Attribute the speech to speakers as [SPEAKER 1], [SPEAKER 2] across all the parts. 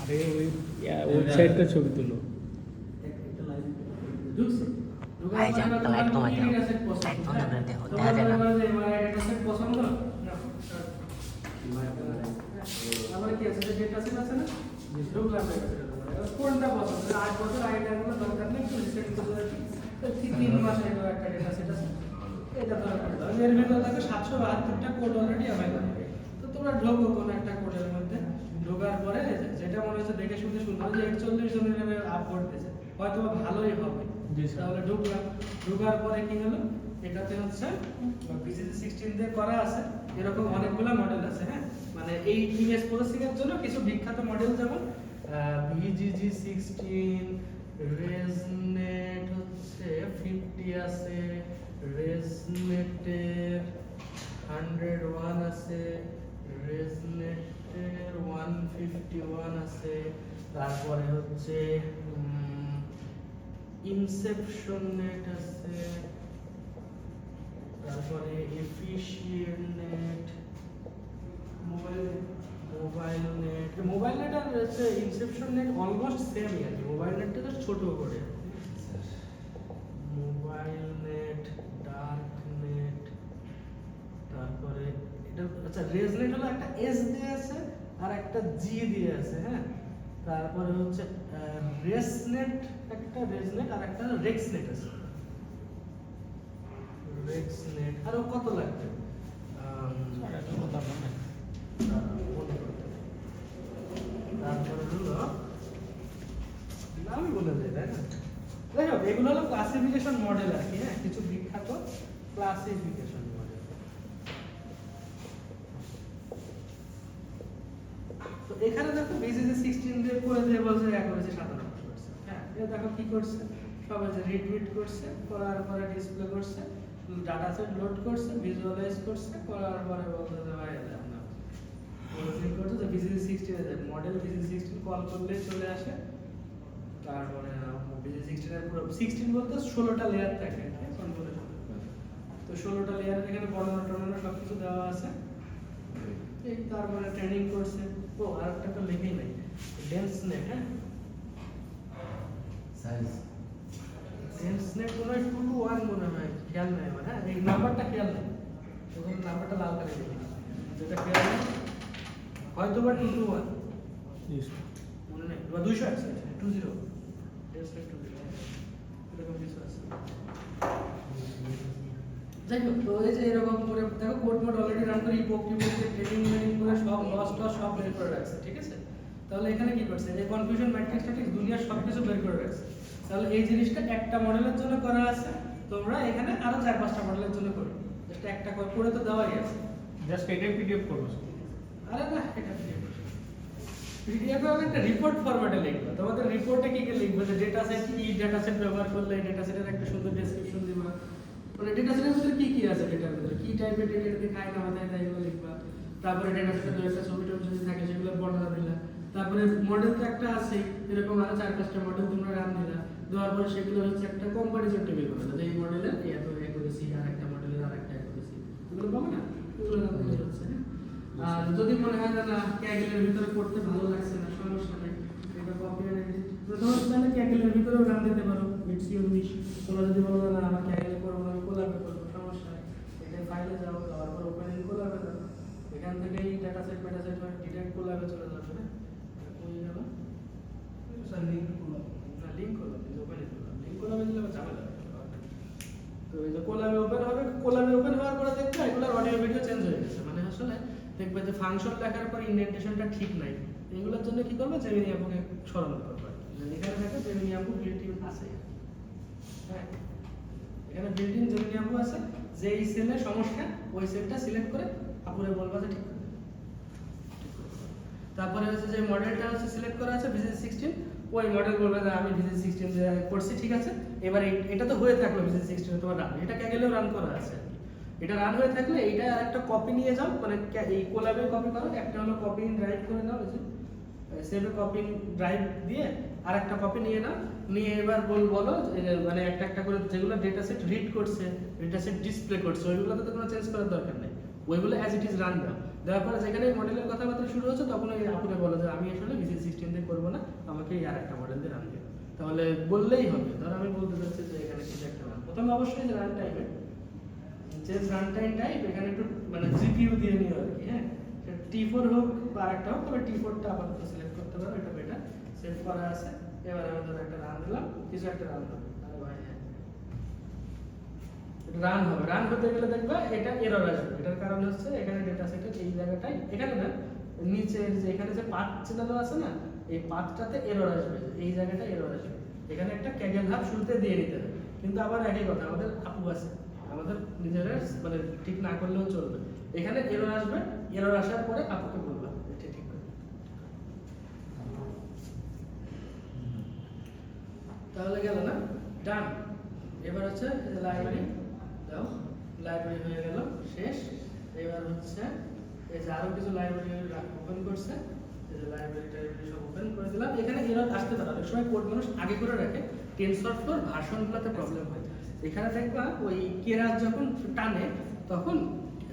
[SPEAKER 1] আরে ওই ওয়েবসাইটটা ছবি তুলো।
[SPEAKER 2] ভাইজান তো লাইট কমাই দাও, লাইট বন্ধ করে দেখো, দেখা যায় না।
[SPEAKER 3] আমার কি আছে ডেটা সেট আছে না, ঢুকলাম ডেটা সেট কোনটা পছন্দ 8 বছর আগে কোনো দরকার নেই, একটু রিসেট করে রাখি তো 3 মাস আগে একটা ডেটা সেট আছে, এটা দরকার নেই। এর ভিতরে থাকে 772টা কোড অলরেডি अवेलेबल। তো তোমরা ঢোকো কোন একটা কোডের মধ্যে, ঢোকার পরে যেটা মনে হচ্ছে দেখে শুনতে সুন্দর যে 41 জনের আপ করতেছে, হয়তো ভালোই হবে, তাহলে ঢুকলাম। ঢোকার পরে কি হলো, এটাতে হচ্ছে BCC 16 দিয়ে করা আছে, এরকম অনেকগুলো মডেল আছে। হ্যাঁ, মানে এই ইমেজ প্রসেসিং এর জন্য কিছু বিখ্যাত মডেল যেমন VGG 16, ResNet হচ্ছে 50 আছে, ResNet এর 101 আছে, ResNet এর 151 আছে, তারপরে হচ্ছে ইনসেপশন নেট আছে, তারপরে এফিশিয়েন্ট নেট, মোবাইল নেট আর হচ্ছে ইনসেপশন নেট অলমোস্ট সেমই আর কি, মোবাইল নেটটা তো ছোট করে। মোবাইল নেট, ডার্ক নেট, তারপরে এটা আচ্ছা রেজনেট হলো একটা এস দিয়ে আছে আর একটা জি দিয়ে আছে। হ্যাঁ, তারপরে হচ্ছে রেসনেট, একটা রেজনেট আর একটা রেক্সনেট আছে। রেক্সনেট আরো কত লাগবে? তারপরে হলো নামই বলে দেয়, তাই না? যাই হোক, এগুলো হলো ক্লাসিফিকেশন মডেল আর কি। হ্যাঁ, কিছু বিখ্যাত ক্লাসিফিকেশন মডেল। তো এখানে দেখো BCC 16 দিয়ে করে দিয়ে বলছে অ্যাকুরেসি 97%। হ্যাঁ, এটা দেখো কি করছে, সবাই যে রিড করছে, করার পরে ডিসপ্লে করছে, ডাটা সেট লোড করছে, ভিজুয়ালাইজ করছে, করার পরে বলছে যে ভাই এটা না ক্লোজিং করছে যে BCC 16 এর মডেল BCC 16 কল করলে চলে আসে। তারপরে BCC 16 এর পুরো 16 বলতে 16টা লেয়ার থাকে কনফিগারেশন। তো 16টা লেয়ারের এখানে বর্ণনা টর্ণনা সবকিছু দেওয়া আছে। এই তারপরে ট্রেনিং করছে। ও আরেকটা তো লিখেই নাই, ডেন্স নেট। হ্যাঁ,
[SPEAKER 4] সাইজ
[SPEAKER 3] ডেন্স নেট মনে হয় 2 to 1 মনে হয়, খেয়াল নাই আমার। হ্যাঁ, এই নাম্বারটা খেয়াল নাই, তখন নাম্বারটা লাল কালি লিখে যেটা খেয়াল নাই, হয়তো বা 2 to 1 মনে নেই, বা 200 আছে 20 ডেন্স নেট 20 এরকম কিছু আছে। যাই হোক, তো এই যে এরকম করে দেখো কোড মোড অলরেডি রান করে ইপোক ট্রেনিং করে সব লস সব বের করে রাখছে। ঠিক আছে, তাহলে এখানে কি করছে, এই কনফিউশন ম্যাট্রিক্স স্ট্যাটিক্স দুনিয়ার সবকিছু বের করে রাখছে। তাহলে এই জিনিসটা একটা মডেলের জন্য করা আছে, তোমরা এখানে আরো 4-5টা মডেলের জন্য করো, জাস্ট একটা করে তো দেওয়াই আছে।
[SPEAKER 1] জাস্ট এটাই পিডিএফ করবো।
[SPEAKER 3] আরে না, এটা পিডিএফ এ একটা রিপোর্ট ফরম্যাটে লিখবে। তোমাদের রিপোর্টে কি কি লিখবে, যে ডেটা সেট কি, ডেটা সেট ব্যবহার করলে ডেটা সেটের একটা সুন্দর ডেসক্রিপশন দিবা, মানে ডেটা সেটের ভিতরে কি কি আছে, ডেটার ভিতরে কি টাইপের ডেটা দিয়ে খায় না মাথায় তাই এগুলো লিখবা। তারপরে ডেটা সেটের দুই একটা ছবি টবি যদি থাকে সেগুলো বর্ণনা দিলা। তারপরে মডেল তো একটা আছে, এরকম আরো 4-5টা মডেল তোমরা রান দিলা, দেওয়ার পরে সেগুলো হচ্ছে একটা কম্পারিজন টেবিল করবে, যে এই মডেলের এত অ্যাকুরেসি আর একটা মডেলের আর একটা অ্যাকুরেসি, এগুলো পাবো না, এগুলো রান দিলে হচ্ছে। আর যদি মনে হয় না ক্যাগেলের ভিতরে করতে ভালো লাগছে না, সমস্যা নেই, এটা কপি এন্ড এডিট প্রথমে তাহলে ক্যাগেলের ভিতরেও রান দিতে পারো, ইটস ইউর উইশ। তোমরা যদি বলো না আমার ক্যাগেলে করবো না, আমি কোলাবে করবো, সমস্যা নেই, এটা ফাইলে যাও, যাওয়ার পর ওপেনিং কোলাবে দাও, এখান থেকেই ডাটা সেট মেটা সেট হয় ডিরেক্ট কোলাবে চলে যাবে। না ওই গেল স্যার লিংক কোলাবে না, লিংক কোলাবে ওপেনিং কোলাবে, লিংক কোলাবে দিলে ঝামেলা হবে। তো এই যে কোলাবে ওপেন হবে, কোলাবে ওপেন হওয়ার পরে দেখবে এগুলোর অডিও ভিডিও চেঞ্জ হয়ে গেছে, মানে আসলে দেখবে যে ফাংশন লেখার পর ইন্ডেন্টেশনটা ঠিক নাই। এগুলোর জন্য কি করবে, জেমিনি অ্যাপকে স্মরণ করবে, এখানে দেখো জেমিনি অ্যাপ বিল্ট-ইন আছে। হ্যাঁ, এখানে বিল্ট-ইন জেমিনি অ্যাপ আছে, যে এই সেলের সমস্যা ওই সেলটা সিলেক্ট করে আপুরে বলবা যে ঠিক করে। তারপরে হচ্ছে যে মডেলটা হচ্ছে সিলেক্ট করা আছে BCC 16, ওই মডেল বলবে যে আমি BCC 16 যে করছি, ঠিক আছে, এবার এটা তো হয়ে থাকলো BCC 16 তোমার রান, এটা ক্যাগেলেও রান করা আছে। এটা রান হয়ে থাকলে এইটা একটা কপি নিয়ে যাও, মানে এই কোলাবে কপি করো, একটা হলো কপি ইন ড্রাইভ করে নাও, এই যে সেভ কপি ইন ড্রাইভ দিয়ে আর একটা কপি নিয়ে নাও, নিয়ে এবার বলো মানে একটা একটা করে যেগুলো ডেটা সেট রিড করছে, ডেটা সেট ডিসপ্লে করছে, ওইগুলোতে তো কোনো চেঞ্জ করার দরকার নেই, ওইগুলো অ্যাজ ইট ইজ রান দাও। দেওয়ার পরে যেখানে মডেলের কথাবার্তা শুরু হচ্ছে তখন ওই আপুকে বলো যে আমি আসলে BCC 16 দিয়ে করবো আমাকে এই আর একটা মডেল দিয়ে রান দিও। তাহলে বললেই হবে, ধরো আমি বলতে চাচ্ছি যে এখানে কিছু একটা রান, প্রথমে অবশ্যই রান টাইমে চেঞ্জ রান টাইম টাইপ এখানে একটু মানে জিপিইউ দিয়ে নিও আর কি, হ্যাঁ T4 হোক বা আরেকটা হোক, তবে T4টা আপাতত সিলেক্ট করতে পারো, এটা বেটার, সেভ করা আছে। এবার আমি ধরো একটা রান দিলাম, কিছু একটা রান হবে, আরে ভাই হ্যাঁ রান হবে, রান হতে গেলে দেখবা এটা এরর আসবে। এটার কারণ হচ্ছে এখানে ডেটা সেটের এই জায়গাটায়, এখানে না নিচের যে এখানে যে পাথ চেনানো আছে না, এই পাথটাতে এরর আসবে, এই জায়গাটা এরর আসবে। এখানে একটা ক্যাগেল হাব শুরুতে দিয়ে নিতে হবে, কিন্তু আবার একই কথা, আমাদের আপু আছে, আমাদের নিজেরা মানে ঠিক না করলেও চলবে। এখানে এরর আসবে, এরর আসার পরে আপুকে বলবা এটা ঠিক করে। তাহলে গেল না, ডান। এবার হচ্ছে লাইব্রেরি দাও, লাইব্রেরি হয়ে গেল, শেষ। এবার হচ্ছে এই যে আরো কিছু লাইব্রেরি ওপেন করছে, এই যে লাইব্রেরিটা সব ওপেন করে দিলাম। এখানে এরর আসতে পারে, অনেক সময় কোড মানুষ আগে করে রাখে, টেনসরফ্লোর ভার্সনগুলোতে প্রবলেম হয়। এখানে দেখবা ওই কেরাস যখন টানে তখন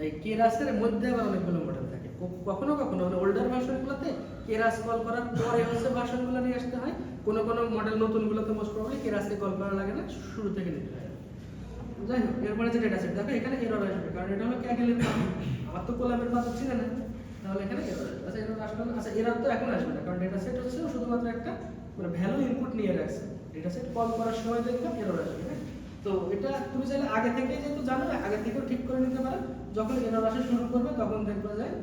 [SPEAKER 3] এই কেরাসের মধ্যে আবার অনেকগুলো মডেল থাকে, কখনো কখনো মানে ওল্ডার ভার্সনগুলোতে কেরাস কল করার পরে হচ্ছে ভার্সনগুলো নিয়ে আসতে হয়, কোনো কোনো মডেল নতুনগুলোতে মোস্ট প্রবাবলি কেরাসকে কল করা লাগে না, শুরু থেকে নিতে হয়। যাই হোক, এরপরে যে ডেটা সেট দেখো এখানে এরর আসবে, কারণ এটা হলো ক্যাগেলের পাথ, আমার তো কোলামের পাথ ছিল না, তাহলে এখানে এরর আসবে। আচ্ছা এরর আসবে না, আচ্ছা এরর তো এখন আসবে না, কারণ ডেটা সেট হচ্ছে শুধুমাত্র একটা মানে ভ্যালু ইনপুট নিয়ে রাখছে, ডেটা সেট কল করার সময় দেখবা এরর আসবে, হ্যাঁ। তো এটা তুমি চাইলে আগে থেকে যেহেতু জানো, আগে থেকেও ঠিক করে নিতে পারো, যখন এরর আসা শুরু করবে তখন দেখবা যায়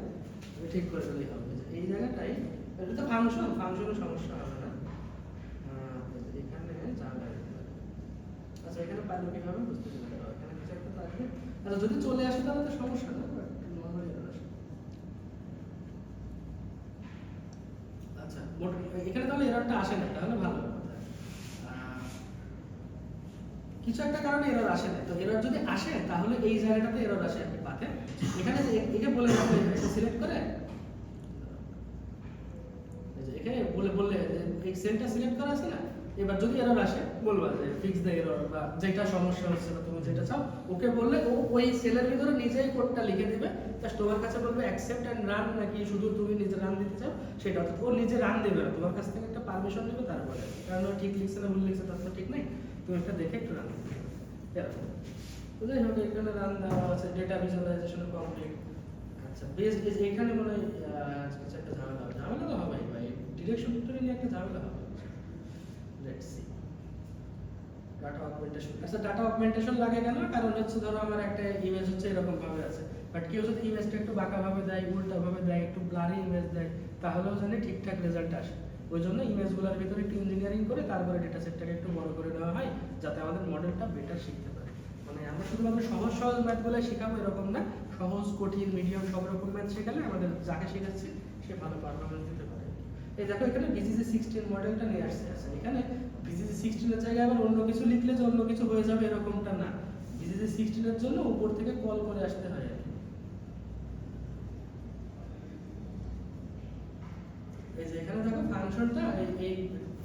[SPEAKER 3] ঠিক করে দিলেই হবে। এই জায়গাটাই এটা তো ফাংশনের সমস্যা হবে না, এখানে জানা। আচ্ছা এখানে পারলো কিভাবে বুঝতে পারবে, এখানে কিছু একটা থাকবে। আচ্ছা যদি চলে আসে তাহলে তো সমস্যা না, নরমালি এরর আসে। আচ্ছা এখানে তাহলে এররটা আসে না, তাহলে ভালো কথা। কিছু একটা কারণে এরর আসে না, তো এরর যদি আসে তাহলে এই জায়গাটাতে এরর আসে আর কি পাথে। এখানে যে এটা বলে রাখলে এটা সিলেক্ট করে, এখানে বললে এই সেলটা সিলেক্ট করা আছে না, এবার যদি এরর আসে বলবা যে ফিক্স দ্য এরর, বা যেটা সমস্যা হচ্ছে বা তুমি যেটা চাও ওকে বললে ও ওই সেলের ভিতরে নিজেই কোডটা লিখে দিবে, জাস্ট তোমার কাছে বলবে অ্যাকসেপ্ট এন্ড রান, নাকি শুধু তুমি নিজে রান দিতে চাও সেটা, ও নিজে রান দেবে না, তোমার কাছ থেকে একটা পারমিশন নেবে তারপরে, কারণ ও ঠিক লিখছে না ভুল লিখছে তার তো ঠিক নেই, তুমি একটা দেখে একটু রান দিতে হবে। যাই হোক এখানে রান দেওয়া আছে, ডেটা ভিজুয়ালাইজেশন কমপ্লিট। আচ্ছা বেস এখানে মনে হয় কিছু একটা ঝামেলা তো হবে ভাই, ডিরেকশন ভিক্টরি নিয়ে একটা ঝামেলা হবে। Let's see data augmentation. আচ্ছা ডাটা অগমেন্টেশন লাগে কেন, কারণ হচ্ছে ধরো আমার একটা ইমেজ হচ্ছে এরকম ভাবে আছে, বাট কেউ যদি ইমেজটা একটু বাঁকা ভাবে দেয়, উল্টা ভাবে দেয়, একটু ব্লারি ইমেজ দেয়, তাহলেও জানি ঠিকঠাক রেজাল্ট আসে। ওই জন্য ইমেজগুলোর ভিতরে একটু ইঞ্জিনিয়ারিং করে তারপরে ডেটা সেটটাকে একটু বড় করে দেওয়া হয়, যাতে আমাদের মডেলটা বেটার শিখতে পারে। মানে আমরা শুধুমাত্র সহজ সহজ ম্যাথগুলো শেখাবো এরকম না, সহজ কঠিন মিডিয়াম সব রকম ম্যাথ শেখালে আমাদের যাকে শেখাচ্ছি সে ভালো পারফরমেন্স দিতে পারে। এই দেখো এখানে BCC 16 মডেলটা নিয়ে আসছে, আছে এখানে BCC 16 এর জায়গায় আবার অন্য কিছু লিখলে যে অন্য কিছু হয়ে যাবে এরকমটা না, BCC 16 এর জন্য উপর থেকে কল করে আসতে হয় আর কি। এই যে এখানে দেখো ফাংশনটা এই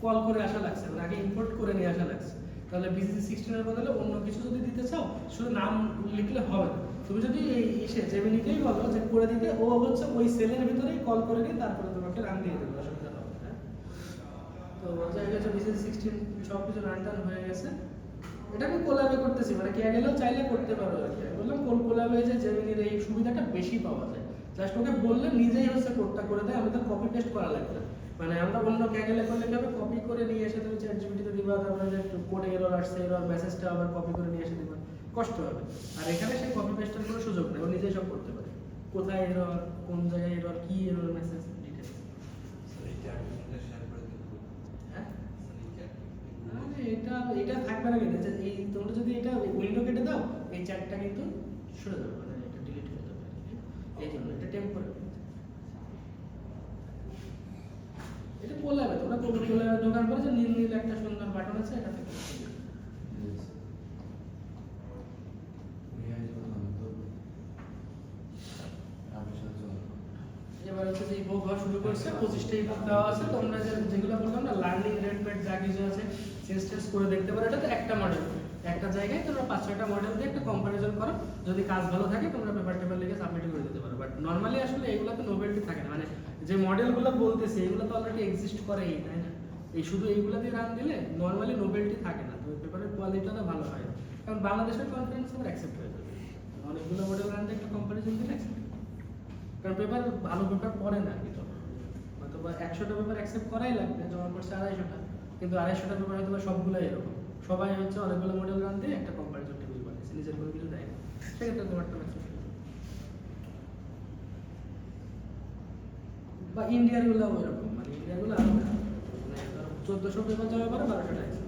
[SPEAKER 3] কল করে আসা লাগছে, মানে আগে ইম্পোর্ট করে নিয়ে আসা লাগছে। তাহলে BCC 16 এর বদলে অন্য কিছু যদি দিতে চাও শুধু নাম লিখলে হবে না, তুমি যদি এই এসে জেমিনিকেই বলো যে করে দিতে, ও হচ্ছে ওই সেলের ভিতরেই কল করে নিয়ে তারপরে তোমাকে রান দিয়ে দেবে, অসুবিধা হবে না। তো যাই হোক BCC 16 সব কিছু রান টান হয়ে গেছে। এটা আমি কোলাবে করতেছি, মানে কে গেলেও চাইলে করতে পারো আর কি। বললাম কোলাবে যে জেমিনির এই সুবিধাটা বেশি পাওয়া যায়, জাস্ট ওকে বললে নিজেই হচ্ছে কোডটা করে দেয়, আমাদের কপি পেস্ট করা লাগবে না। মানে আমরা অন্য ক্যাগেলে করলে কি হবে, কপি করে নিয়ে এসে তুমি চ্যাটজিপিটিতে দিবা, তারপরে যে কোডে এরর আসছে এরর মেসেজটা আবার কপি করে নিয়ে এসে দিবা, কষ্ট হবে। আর এখানে সেই কপি পেস্টের কোনো সুযোগ নেই, ও নিজেই সব করতে পারে, কোথায় এরর, কোন জায়গায় এরর, কি এরর মেসেজ ডিটেইলস। হ্যাঁ এটা থাকবে না, কিন্তু এই তোমরা যদি এটা উইন্ডো কেটে দাও এই চ্যাটটা কিন্তু সরে যাবে, মানে এটা ডিলিট হয়ে যাবে, এই জন্য এটা টেম্পোরারি। এটা কোলাবে, তোমরা কোলাবে ঢোকার পরে যে নীল নীল একটা সুন্দর বাটন আছে, এটা থেকে এবার হচ্ছে যে ইভোক হওয়া শুরু করছে, 25টা ইভোক দেওয়া আছে। তোমরা যেগুলো বললাম না লার্নিং রেট পেট যা কিছু আছে চেঞ্জ করে দেখতে পারো। এটা তো একটা মডেল, একটা জায়গায় তোমরা 5-6টা মডেল দিয়ে একটা কম্পারিজন করো, যদি কাজ ভালো থাকে তোমরা পেপার টেপার লিখে সাবমিট করে দিতে পারো। বাট নরমালি আসলে এগুলো তো নোভেলটি থাকে না, মানে যে মডেলগুলো বলতেছে এগুলো তো অলরেডি এক্সিস্ট করেই, তাই না? এই শুধু এইগুলা দিয়ে রান দিলে নর্মালি নোবেলটি থাকে না, তবে পেপারের কোয়ালিটিটা ভালো হয় না। কারণ বাংলাদেশের কনফারেন্স আবার অ্যাকসেপ্ট হয়ে যাবে, অনেকগুলো মডেল রান দিয়ে একটা কম্পারিজন দিলে অ্যাকসেপ্ট, কারণ পেপার ভালো পেপার পড়ে না কিন্তু হয়তো বা 100টা পেপার অ্যাকসেপ্ট করাই লাগবে, জমা করছে 250টা, কিন্তু 250টা পেপার হয়তো বা সবগুলোই এরকম, সবাই হচ্ছে অনেকগুলো মডেল রান দিয়ে একটা কম্পারিজন টেবিল বানিয়েছে, নিজের কোনো কিছু দেয় না, সেক্ষেত্রে তোমারটা অ্যাকসেপ্ট হয়ে যাবে। বা ইন্ডিয়ার গুলো ওইরকম, মানে ইন্ডিয়ার গুলো আরো খারাপ, মানে 1400 পেপার জমা করে 1200 টাকা।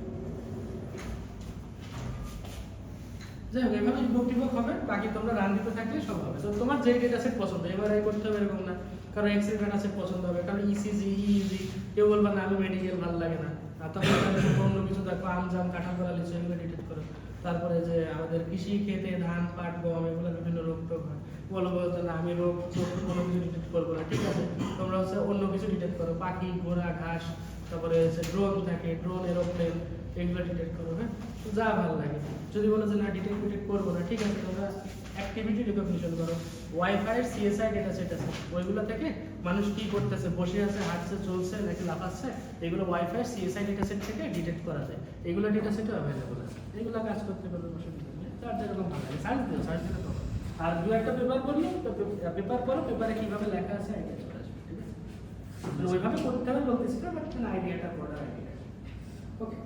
[SPEAKER 3] যাই হোক, এভাবে বক্তব্য হবে, বাকি তোমরা রান দিতে থাকলে সব হবে। তো তোমার যে ডেটা সেট পছন্দ এবার এই করতে হবে এরকম না, কারণ এক্সেল ডেটা সেট পছন্দ হবে, কারণ ইসিজি ইজি কেউ বলবা না আমি মেডিকেল ভালো লাগে না, আর তখন অন্য কিছু দেখো আমজাম কাঁঠালতলা লিচু এগুলো ডিটেক্ট করো। তারপরে যে আমাদের কৃষি খেতে ধান পাট গম এগুলো বিভিন্ন রোগ টোগ হয়, বলবো যে না আমি রোগ কোনো কিছু ডিটেক্ট করবো না, ঠিক আছে তোমরা হচ্ছে অন্য কিছু ডিটেক্ট করো, পাখি ঘোড়া ঘাস, তারপরে হচ্ছে ড্রোন থাকে, ড্রোন এরোপ্লেন এগুলো ডিটেক্ট করো। হ্যাঁ, তো যা ভালো লাগে। যদি বলো যে না ডিটেক্ট করবো না, ঠিক আছে তোমরা অ্যাক্টিভিটি রিকগনিশন করো, ওয়াইফাই এর সিএসআই ডেটা সেট আছে, ওইগুলো থেকে মানুষ কি করতেছে, বসে আছে হাঁটছে চলছে নাকি লাফাচ্ছে, এগুলো ওয়াইফাই এর সিএসআই ডেটা সেট থেকে ডিটেক্ট করা যায়, এগুলো ডেটা সেটও অ্যাভেলেবল আছে, এগুলো কাজ করতে পারবে অসুবিধা নেই, তার যেরকম ভালো লাগে সার্চ দিও, সার্চ দিলে পাবো। আর দু একটা পেপার পড়লে পেপার পড়ো, পেপারে কিভাবে লেখা আছে আইডিয়া চলে আসবে, ঠিক আছে? ওইভাবে করতে হবে বলতেছি না, বাট আইডিয়াটা পড়ার আইডিয়া। ওকে।